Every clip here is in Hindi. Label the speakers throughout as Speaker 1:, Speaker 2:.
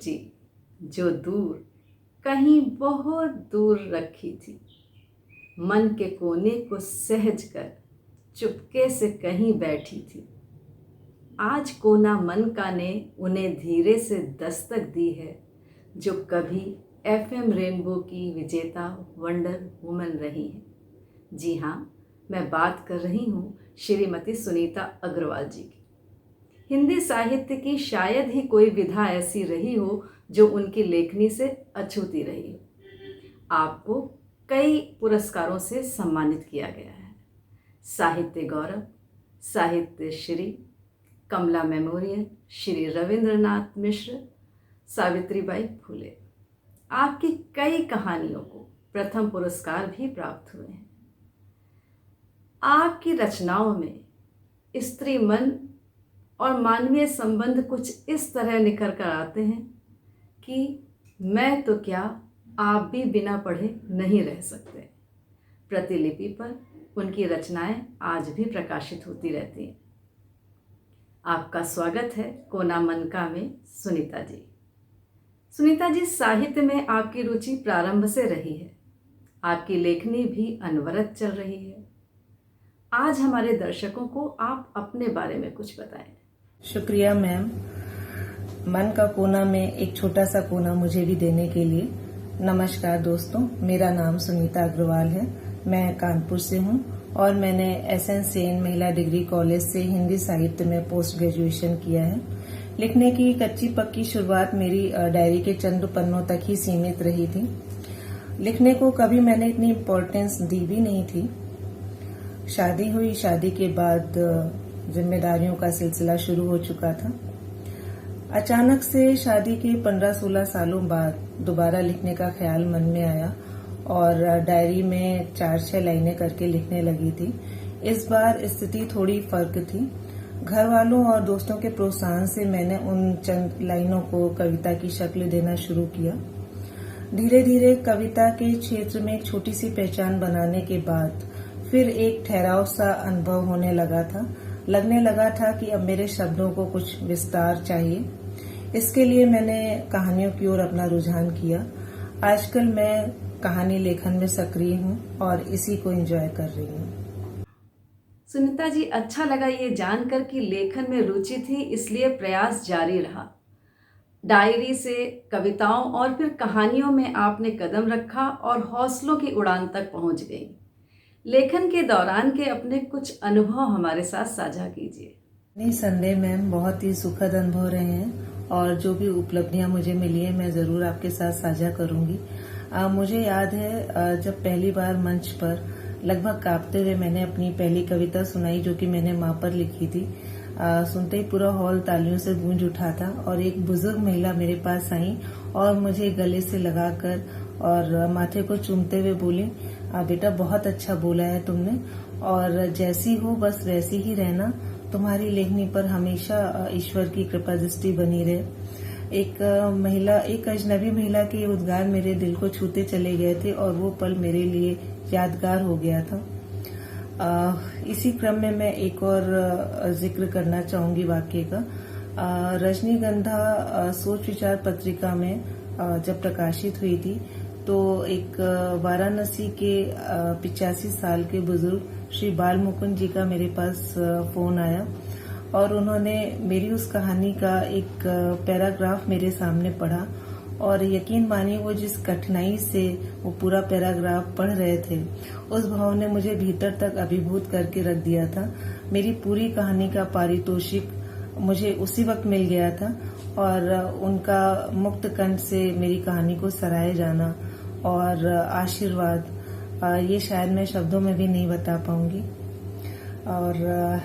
Speaker 1: रुचि जो दूर कहीं बहुत दूर रखी थी, मन के कोने को सहज कर चुपके से कहीं बैठी थी। आज कोना मन का ने उन्हें धीरे से दस्तक दी है, जो कभी FM रेनबो की विजेता वंडर वुमन रही है। जी हाँ, मैं बात कर रही हूँ श्रीमती सुनीता अग्रवाल जी की। हिंदी साहित्य की शायद ही कोई विधा ऐसी रही हो जो उनकी लेखनी से अछूती रही हो। आपको कई पुरस्कारों से सम्मानित किया गया है। साहित्य गौरव, साहित्य श्री, कमला मेमोरियल, श्री रविंद्रनाथ मिश्र, सावित्रीबाई फुले। आपकी कई कहानियों को प्रथम पुरस्कार भी प्राप्त हुए हैं। आपकी रचनाओं में स्त्री मन और मानवीय संबंध कुछ इस तरह निखर कर आते हैं कि मैं तो क्या, आप भी बिना पढ़े नहीं रह सकते। प्रतिलिपि पर उनकी रचनाएं आज भी प्रकाशित होती रहती हैं। आपका स्वागत है कोना मनका में सुनीता जी। सुनीता जी, साहित्य में आपकी रुचि प्रारंभ से रही है। आपकी लेखनी भी अनवरत चल रही है। आज हमारे दर्शकों को आप अपने बारे में कुछ बताएं।
Speaker 2: शुक्रिया मैम, मन का कोना में एक छोटा सा कोना मुझे भी देने के लिए। नमस्कार दोस्तों, मेरा नाम सुनीता अग्रवाल है। मैं कानपुर से हूँ और मैंने SN सेन महिला डिग्री कॉलेज से हिंदी साहित्य में पोस्ट ग्रेजुएशन किया है। लिखने की कच्ची पक्की शुरुआत मेरी डायरी के चंद पन्नों तक ही सीमित रही थी। लिखने को कभी मैंने इतनी इम्पोर्टेंस दी भी नहीं थी। शादी हुई, शादी के बाद जिम्मेदारियों का सिलसिला शुरू हो चुका था। अचानक से शादी के 15-16 सालों बाद दोबारा लिखने का ख्याल मन में आया और डायरी में 4-6 लाइनें करके लिखने लगी थी। इस बार स्थिति थोड़ी फर्क थी। घर वालों और दोस्तों के प्रोत्साहन से मैंने उन चंद लाइनों को कविता की शक्ल देना शुरू किया। धीरे धीरे कविता के क्षेत्र में एक छोटी सी पहचान बनाने के बाद फिर एक ठहराव सा अनुभव होने लगा था। लगने लगा था कि अब मेरे शब्दों को कुछ विस्तार चाहिए। इसके लिए मैंने कहानियों की ओर अपना रुझान किया। आजकल मैं कहानी लेखन में सक्रिय हूँ और इसी को एंजॉय कर रही हूँ।
Speaker 1: सुनीता जी, अच्छा लगा ये जानकर कि लेखन में रुचि थी, इसलिए प्रयास जारी रहा। डायरी से कविताओं और फिर कहानियों में आपने कदम रखा और हौसलों की उड़ान तक पहुंच गई। लेखन के दौरान के अपने कुछ अनुभव हमारे साथ साझा कीजिए।
Speaker 2: नहीं संदेह मैम, बहुत ही सुखद अनुभव रहे हैं और जो भी उपलब्धियां मुझे मिली है मैं जरूर आपके साथ साझा करूंगी। मुझे याद है जब पहली बार मंच पर लगभग कांपते हुए मैंने अपनी पहली कविता सुनाई, जो कि मैंने माँ पर लिखी थी। सुनते ही पूरा हॉल तालियों से गूंज उठा था और एक बुजुर्ग महिला मेरे पास आई और मुझे गले से लगाकर और माथे को चूमते हुए बोली, बेटा बहुत अच्छा बोला है तुमने और जैसी हो बस वैसी ही रहना। तुम्हारी लेखनी पर हमेशा ईश्वर की कृपा दृष्टि बनी रहे। एक अजनबी महिला के उद्गार मेरे दिल को छूते चले गए थे और वो पल मेरे लिए यादगार हो गया था। इसी क्रम में मैं एक और जिक्र करना चाहूंगी वाक्य का। रजनीगंधा सोच विचार पत्रिका में जब प्रकाशित हुई थी तो एक वाराणसी के 85 साल के बुजुर्ग श्री बाल मुकुंद जी का मेरे पास फोन आया और उन्होंने मेरी उस कहानी का एक पैराग्राफ मेरे सामने पढ़ा और यकीन मानिए वो जिस कठिनाई से वो पूरा पैराग्राफ पढ़ रहे थे, उस भाव ने मुझे भीतर तक अभिभूत करके रख दिया था। मेरी पूरी कहानी का पारितोषिक मुझे उसी वक्त मिल गया था और उनका मुक्त कंठ से मेरी कहानी को सराहे जाना और आशीर्वाद, ये शायद मैं शब्दों में भी नहीं बता पाऊंगी। और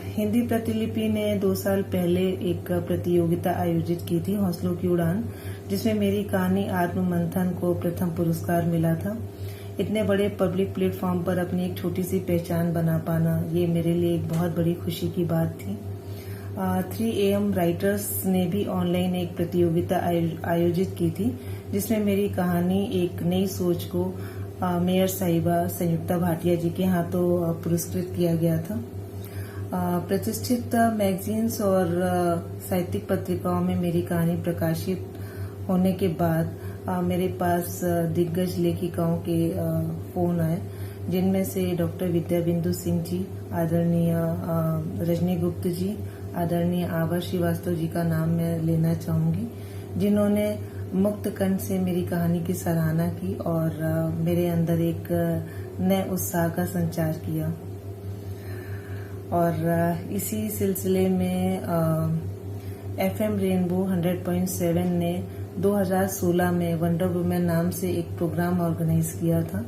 Speaker 2: हिंदी प्रतिलिपि ने 2 साल पहले एक प्रतियोगिता आयोजित की थी, हौसलों की उड़ान, जिसमें मेरी कहानी आत्म मंथन को प्रथम पुरस्कार मिला था। इतने बड़े पब्लिक प्लेटफॉर्म पर अपनी एक छोटी सी पहचान बना पाना, ये मेरे लिए एक बहुत बड़ी खुशी की बात थी। 3AM राइटर्स ने भी ऑनलाइन एक प्रतियोगिता आयोजित की थी, जिसमें मेरी कहानी एक नई सोच को मेयर साहिबा संयुक्ता भाटिया जी के हाथों पुरस्कृत किया गया था। प्रतिष्ठित मैगजीन्स और साहित्यिक पत्रिकाओं में मेरी कहानी प्रकाशित होने के बाद मेरे पास दिग्गज लेखिकाओं के फ़ोन आए, जिनमें से डॉक्टर विद्या बिंदु सिंह जी, आदरणीय रजनी गुप्त जी, आदरणीय आभा श्रीवास्तव जी का नाम मैं लेना चाहूँगी, जिन्होंने मुक्त कंठ से मेरी कहानी की सराहना की और मेरे अंदर एक नए उत्साह का संचार किया। और इसी सिलसिले में FM रेनबो 100.7 ने 2016 में वंडर वुमेन नाम से एक प्रोग्राम ऑर्गेनाइज किया था,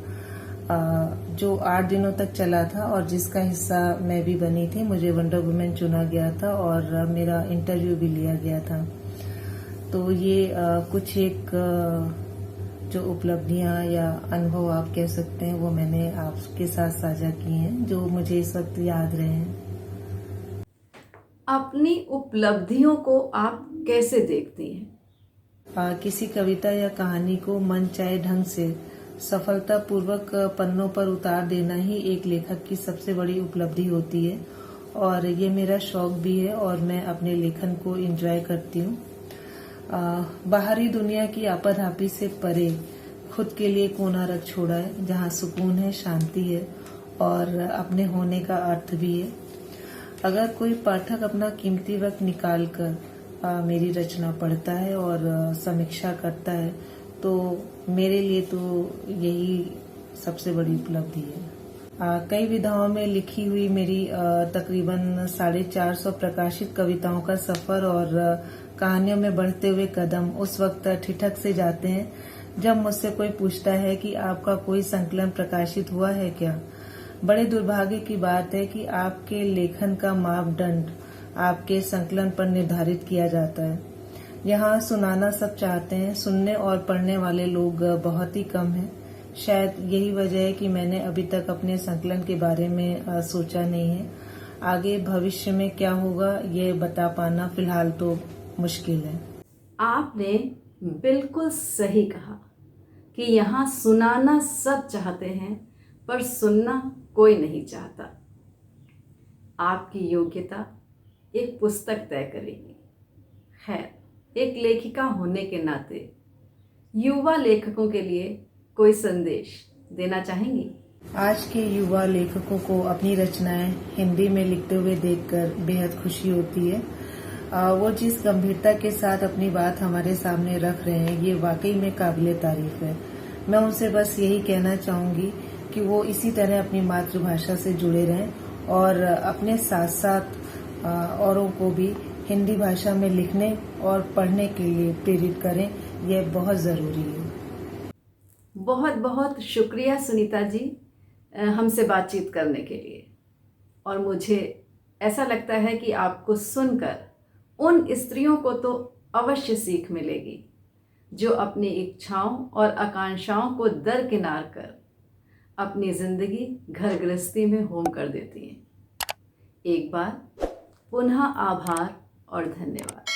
Speaker 2: जो 8 दिनों तक चला था और जिसका हिस्सा मैं भी बनी थी। मुझे वंडर वुमेन चुना गया था और मेरा इंटरव्यू भी लिया गया था। तो ये कुछ एक जो उपलब्धियां या अनुभव आप कह सकते हैं, वो मैंने आपके साथ साझा किए हैं, जो मुझे इस वक्त याद रहे हैं।
Speaker 1: अपनी उपलब्धियों को आप कैसे देखती हैं?
Speaker 2: किसी कविता या कहानी को मन चाहे ढंग से सफलतापूर्वक पन्नों पर उतार देना ही एक लेखक की सबसे बड़ी उपलब्धि होती है और ये मेरा शौक भी है और मैं अपने लेखन को एंजॉय करती हूँ। बाहरी दुनिया की आपाधापी से परे खुद के लिए कोना रख छोड़ा है, जहाँ सुकून है, शांति है और अपने होने का अर्थ भी है। अगर कोई पाठक अपना कीमती वक्त निकालकर मेरी रचना पढ़ता है और समीक्षा करता है, तो मेरे लिए तो यही सबसे बड़ी उपलब्धि है। कई विधाओं में लिखी हुई मेरी तकरीबन 450 प्रकाशित कविताओं का सफर और कहानियों में बढ़ते हुए कदम उस वक्त ठिठक से जाते हैं जब मुझसे कोई पूछता है कि आपका कोई संकलन प्रकाशित हुआ है क्या। बड़े दुर्भाग्य की बात है कि आपके लेखन का मापदंड आपके संकलन पर निर्धारित किया जाता है। यहाँ सुनाना सब चाहते हैं, सुनने और पढ़ने वाले लोग बहुत ही कम हैं। शायद यही वजह है कि मैंने अभी तक अपने संकलन के बारे में सोचा नहीं है। आगे भविष्य में क्या होगा ये बता पाना फिलहाल तो मुश्किल है।
Speaker 1: आपने बिल्कुल सही कहा कि यहाँ सुनाना सब चाहते हैं पर सुनना कोई नहीं चाहता। आपकी योग्यता एक पुस्तक तय करेगी। खैर, एक लेखिका होने के नाते युवा लेखकों के लिए कोई संदेश देना चाहेंगी?
Speaker 2: आज के युवा लेखकों को अपनी रचनाएं हिंदी में लिखते हुए देखकर बेहद खुशी होती है। वो जिस गंभीरता के साथ अपनी बात हमारे सामने रख रहे हैं, ये वाकई में काबिले तारीफ है। मैं उनसे बस यही कहना चाहूंगी कि वो इसी तरह अपनी मातृभाषा से जुड़े रहें और अपने साथ साथ औरों को भी हिंदी भाषा में लिखने और पढ़ने के लिए प्रेरित करें। यह बहुत ज़रूरी है।
Speaker 1: बहुत बहुत शुक्रिया सुनीता जी, हमसे बातचीत करने के लिए। और मुझे ऐसा लगता है कि आपको सुनकर उन स्त्रियों को तो अवश्य सीख मिलेगी जो अपनी इच्छाओं और आकांक्षाओं को दरकिनार कर अपनी जिंदगी घर गृहस्थी में होम कर देती हैं। एक बार पुनः आभार और धन्यवाद।